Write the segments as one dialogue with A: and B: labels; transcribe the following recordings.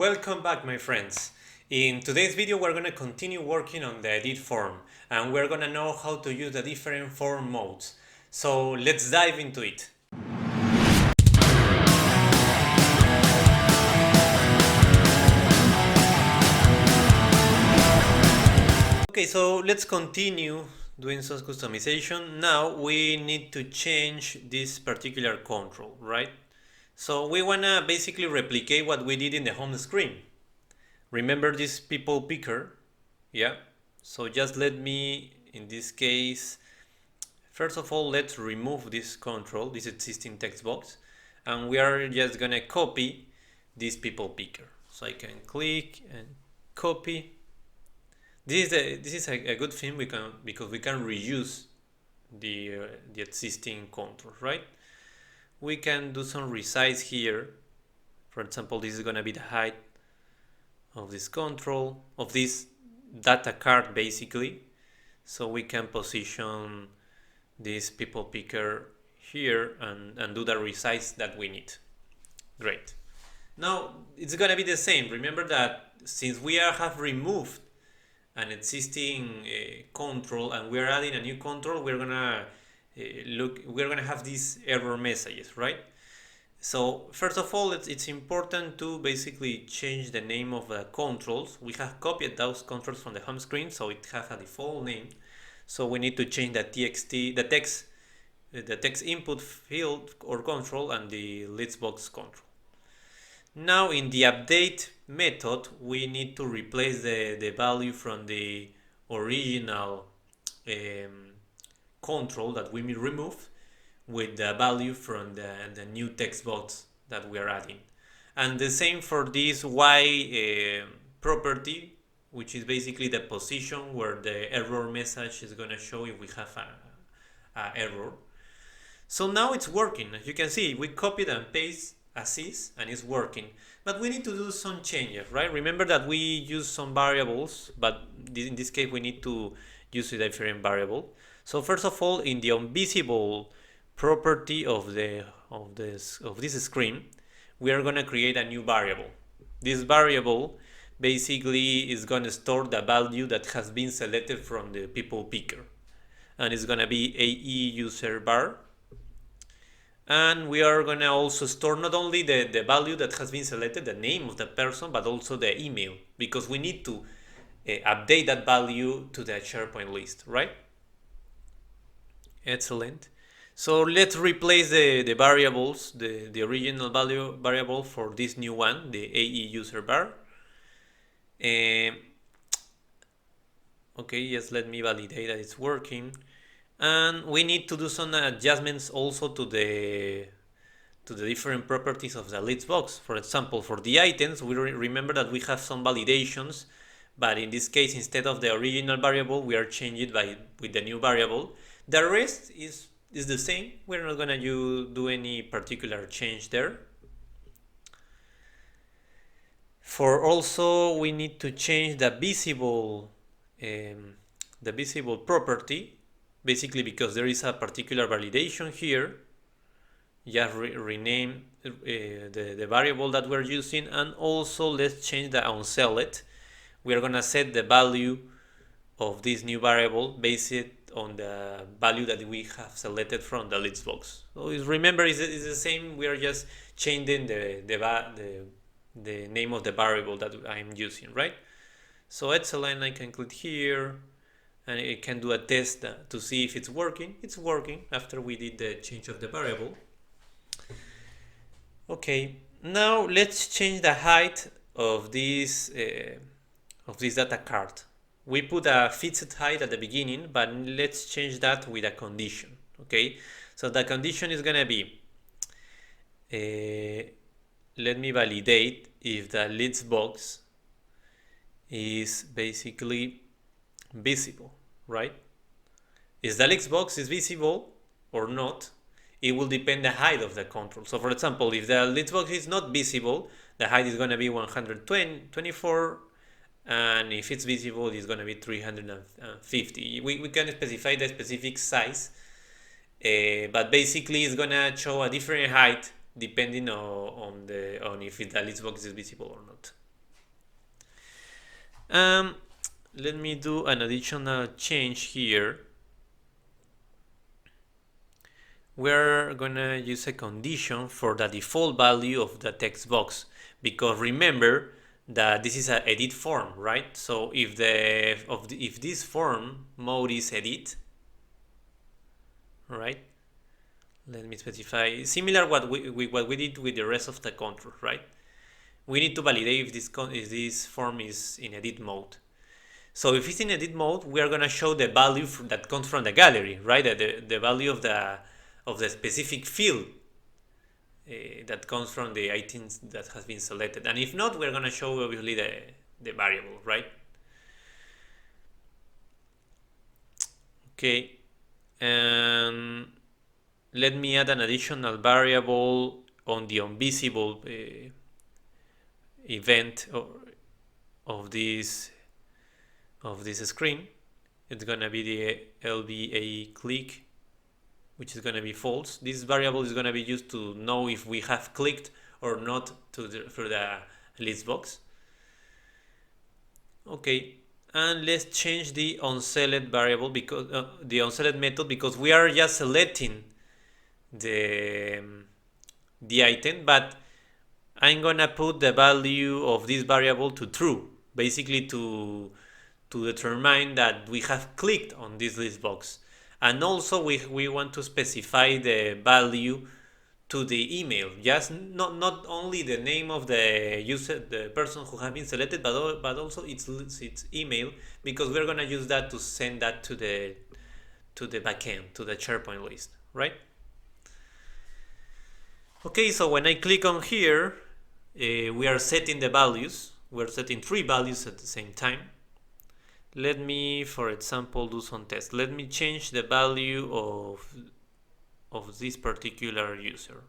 A: Welcome back, my friends. In today's video we're going to continue working on the edit form and we're going to know how to use the different form modes. So let's dive into it. Okay, so let's continue doing some customization. Now we need to change this particular control, right? So we want to basically replicate what we did in the home screen. Remember this people picker? Yeah. So just let me, in this case, first of all, let's remove this control, this existing text box, and we are just gonna copy this people picker. So I can click and copy. This is a good thing because we can reuse the existing control, right? We can do some resize here. For example, this is gonna be the height of this control, of this data card basically. So we can position this people picker here and do the resize that we need. Great. Now it's gonna be the same. Remember that since we have removed an existing control and we're adding a new control, we're gonna have these error messages, right? So first of all, it's important to basically change the name of the controls. We have copied those controls from the home screen, so it has a default name. So we need to change the text input field or control and the list box control. Now in the update method, we need to replace the value from the original control that we removed with the value from the new text box that we are adding. And the same for this Y property, which is basically the position where the error message is going to show if we have a error. So now it's working. As you can see, we copied and paste as is and it's working. But we need to do some changes, right? Remember that we use some variables, but in this case we need to use a different variable. So first of all, in the invisible property of this screen, we are going to create a new variable. This variable basically is going to store the value that has been selected from the people picker, and it's going to be AE user bar. And we are going to also store not only the value that has been selected, the name of the person, but also the email, because we need to update that value to the SharePoint list, right? Excellent. So let's replace the variables, the original value variable for this new one, the AE user bar. Okay, just let me validate that it's working. And we need to do some adjustments also to the different properties of the list box. For example, for the items, we remember that we have some validations, but in this case, instead of the original variable, we are changing it with the new variable. The rest is the same. We're not gonna do any particular change there. For also, we need to change the visible property, basically because there is a particular validation here. Just rename the variable that we're using, and also let's change the onSelect. We are gonna set the value of this new variable based on the value that we have selected from the list box. So remember, it's the same. We are just changing the name of the variable that I'm using, right? So excellent. I can click here and it can do a test to see if it's working. It's working after we did the change of the variable. Okay, now let's change the height of this data card. We put a fixed height at the beginning, but let's change that with a condition. Okay, so the condition is gonna be, let me validate if the list box is basically visible, right? If the list box is visible or not, it will depend the height of the control. So for example, if the list box is not visible, the height is going to be 124, and if it's visible, it's going to be 350. We can specify the specific size, but basically it's going to show a different height depending on if the list box is visible or not. Um, Let me do an additional change here. We're gonna use a condition for the default value of the text box, because remember that this is an edit form, right? So if if this form mode is edit, right? Let me specify similar what we did with the rest of the control, right? We need to validate if this form is in edit mode. So if it's in edit mode, we are gonna show the value that comes from the gallery, right? The value of the specific field that comes from the items that has been selected. And if not, we're gonna show obviously the variable, right? Okay, and let me add an additional variable on the invisible event of this screen. It's gonna be the LBA click, which is gonna be false. This variable is gonna be used to know if we have clicked or not through the list box. Okay, and let's change the onSelect variable, because the onSelect method, because we are just selecting the item, but I'm gonna put the value of this variable to true, basically to determine that we have clicked on this list box. And also we want to specify the value to the email, just not only the name of the user, the person who has been selected, but also its email, because we're gonna use that to send that to the backend, to the SharePoint list, right? Okay, so when I click on here, we are setting the values. We're setting 3 values at the same time. Let me, for example, do some tests. Let me change the value of this particular user.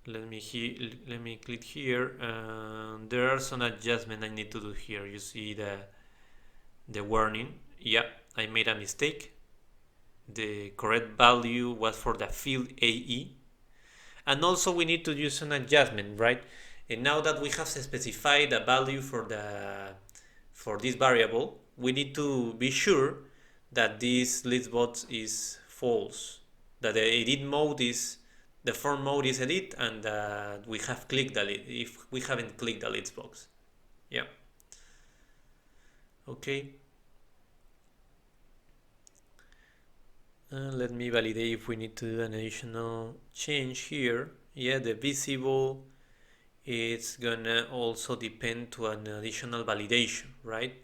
A: Let me click here. There are some adjustments I need to do here. You see the warning. Yeah, I made a mistake. The correct value was for the field AE. And also we need to use an adjustment, right? And now that we have specified a value for this variable, we need to be sure that this listbox is false, that the edit mode is, the form mode is edit, and that we have clicked the list, if we haven't clicked the list box. Yeah. Okay. Let me validate if we need to do an additional change here. Yeah, the visible, it's gonna also depend to an additional validation, right?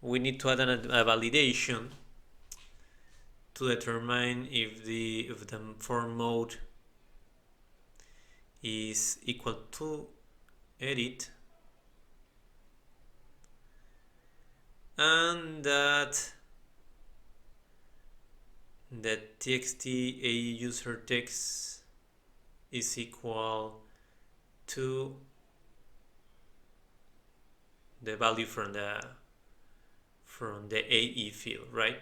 A: We need to add a validation to determine if the form mode is equal to edit, and that the txt a user text is equal to the value from the AE field, right?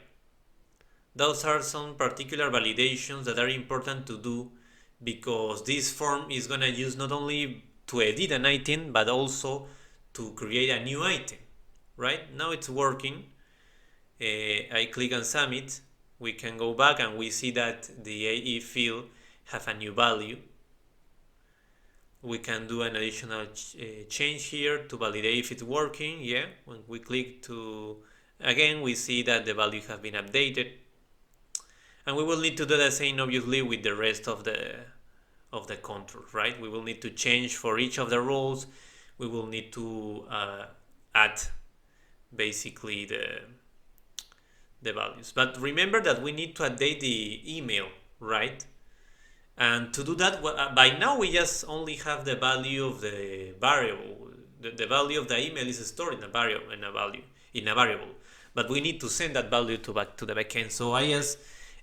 A: Those are some particular validations that are important to do, because this form is gonna use not only to edit an item but also to create a new item, right? Now it's working. I click on submit. We can go back and we see that the AE field have a new value. We can do an additional change here to validate if it's working. Yeah, when we click to, again, we see that the value has been updated. And we will need to do the same obviously with the rest of the control, right? We will need to change for each of the roles. We will need to add basically the values. But remember that we need to update the email, right? And to do that, by now we just only have the value of the variable. The value of the email is stored in a variable, but we need to send that value back to the backend. So I just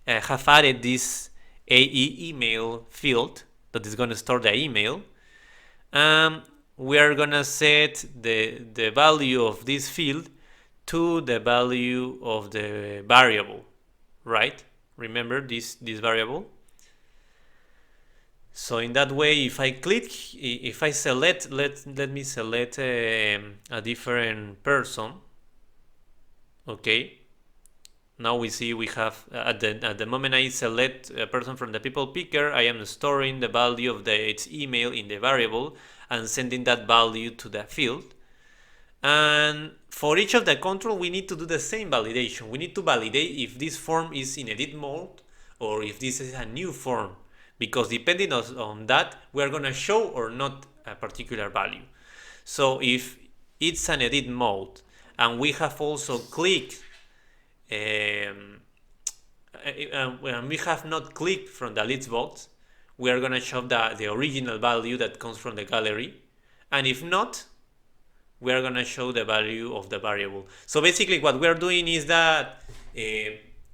A: have added this AE email field that is going to store the email. We are going to set the value of this field to the value of the variable, right? Remember this variable. So in that way, if I click, if I select, let me select a different person. Okay. Now we see we have at the moment I select a person from the people picker, I am storing the value of its email in the variable and sending that value to the field. And for each of the control, we need to do the same validation. We need to validate if this form is in edit mode or if this is a new form, because depending on that, we are going to show or not a particular value. So if it's an edit mode and we have also clicked and we have not clicked from the list box, we are going to show the original value that comes from the gallery. And if not, we are going to show the value of the variable. So basically what we are doing is that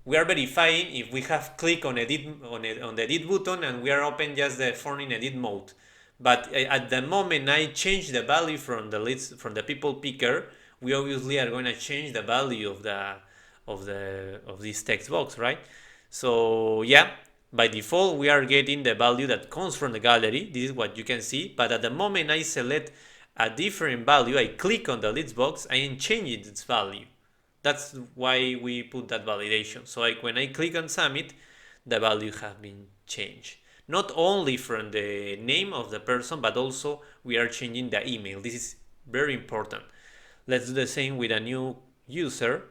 A: we are verifying if we have clicked on edit on the edit button and we are open just the form in edit mode. But at the moment I change the value from the list from the people picker, we obviously are going to change the value of this text box, right? So yeah, by default we are getting the value that comes from the gallery. This is what you can see. But at the moment I select a different value, I click on the list box, I am changing its value. That's why we put that validation. So when I click on submit, the value has been changed. Not only from the name of the person, but also we are changing the email. This is very important. Let's do the same with a new user.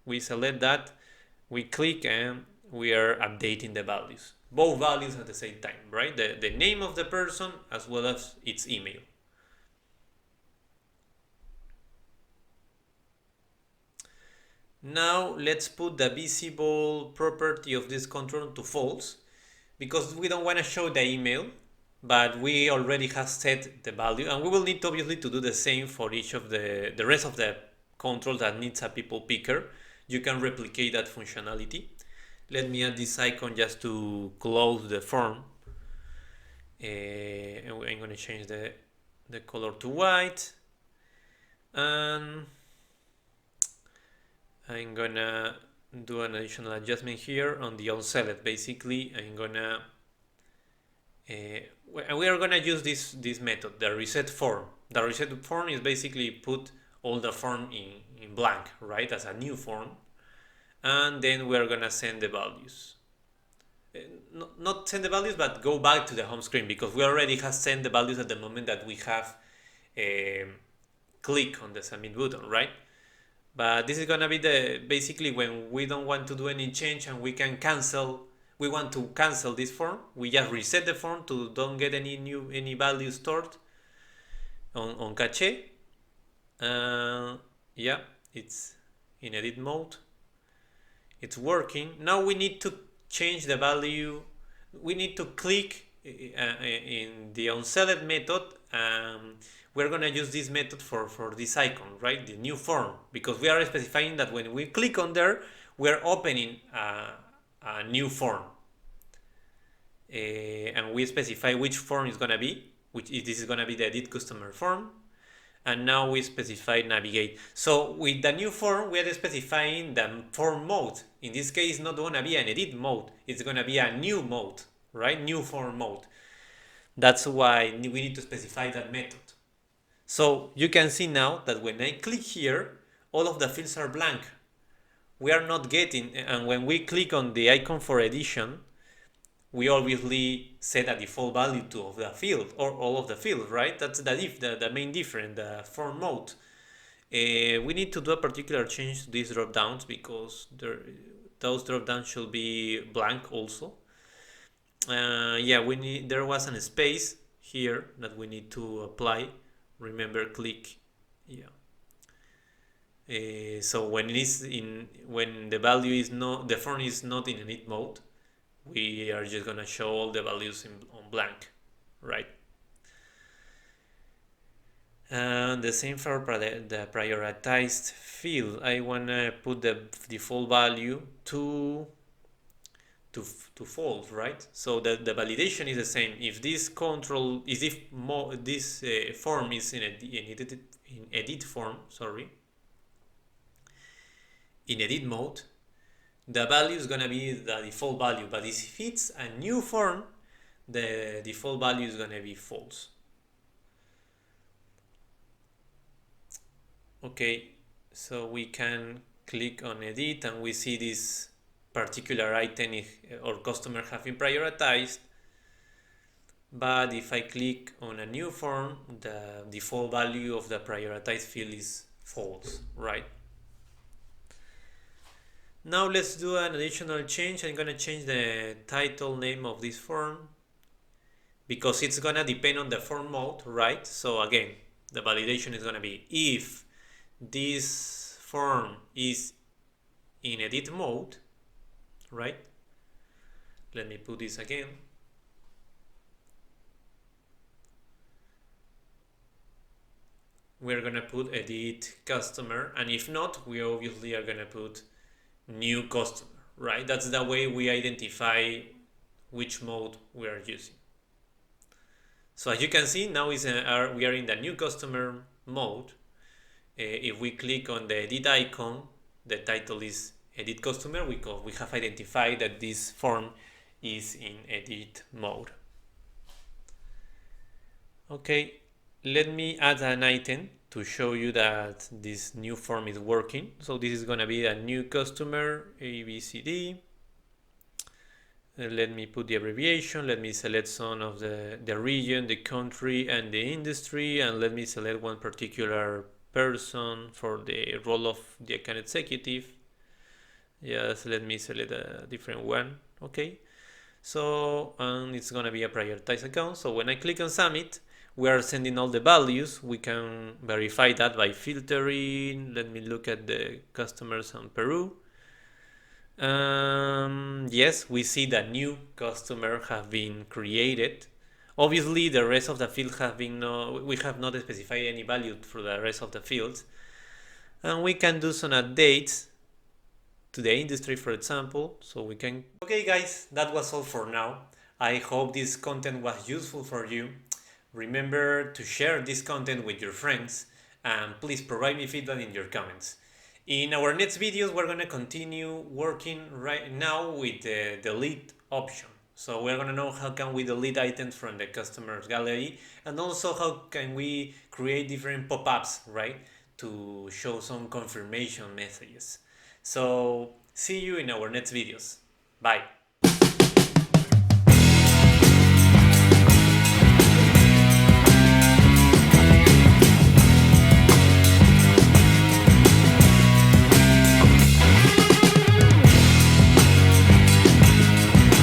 A: We select that, we click, and we are updating the values. Both values at the same time, right? The name of the person as well as its email. Now let's put the visible property of this control to false, because we don't want to show the email, but we already have set the value, and we will need obviously to do the same for each of the rest of the control that needs a people picker. You can replicate that functionality. Let me add this icon just to close the form. And I'm going to change the color to white, and I'm gonna do an additional adjustment here on the onSelect. Basically, I'm gonna we are gonna use this method, the reset form. The reset form is basically put all the form in blank, right, as a new form, and then we are gonna send the values. Not send the values, but go back to the home screen, because we already have sent the values at the moment that we have click on the submit button, right? But this is gonna be basically when we don't want to do any change and we want to cancel this form, we just reset the form to don't get any value stored on cache. Yeah, it's in edit mode. It's working. Now we need to change the value. We need to click in the onSelect method. We're going to use this method for this icon, right? The new form, because we are specifying that when we click on there, we're opening a new form. And we specify which form is going to be, this is going to be the edit customer form. And now we specify navigate. So with the new form, we are specifying the form mode. In this case, not going to be an edit mode. It's going to be a new mode, right? New form mode. That's why we need to specify that method. So you can see now that when I click here, all of the fields are blank. We are not getting, and when we click on the icon for edition, we obviously set a default value of the field, or all of the fields, right? That's the main difference, the form mode. We need to do a particular change to these drop downs, because those drop downs should be blank also. Yeah, there was a space here that we need to apply. Remember, click, yeah. So when the value is not, the form is not in edit mode, we are just gonna show all the values on blank, right? And the same for the prioritized field. I wanna put the default value to false, right? So the validation is the same. If this control is this form is in edit form, sorry, in edit mode, the value is gonna be the default value. But if it's a new form, the default value is going to be false. Okay, so we can click on edit and we see this particular item or customer have been prioritized. But if I click on a new form, the default value of the prioritized field is false, right? Now let's do an additional change. I'm going to change the title name of this form because it's going to depend on the form mode, right? So again, the validation is going to be if this form is in edit mode, right? Let me put this again. We're going to put edit customer, and if not, we obviously are going to put new customer, right? That's the way we identify which mode we are using. So as you can see, now we are in the new customer mode. If we click on the edit icon, the title is edit customer because we have identified that this form is in edit mode. Okay, let me add an item to show you that this new form is working. So this is going to be a new customer ABCD. Let me put the abbreviation. Let me select some of the region, the country, and the industry, and let me select one particular person for the role of the account executive. Yes, let me select a different one. Okay, so it's gonna be a prioritized account. So when I click on submit, we are sending all the values. We can verify that by filtering. Let me look at the customers on Peru. Yes, we see that new customer have been created. Obviously, the rest of the field have been we have not specified any value for the rest of the fields, and we can do some updates to the industry, for example. So we can. Okay, guys, that was all for now. I hope this content was useful for you. Remember to share this content with your friends, and please provide me feedback in your comments. In our next videos, we're going to continue working right now with the delete option. So we're going to know how can we delete items from the customer's gallery, and also how can we create different pop-ups, right, to show some confirmation messages. So see you in our next videos. Bye.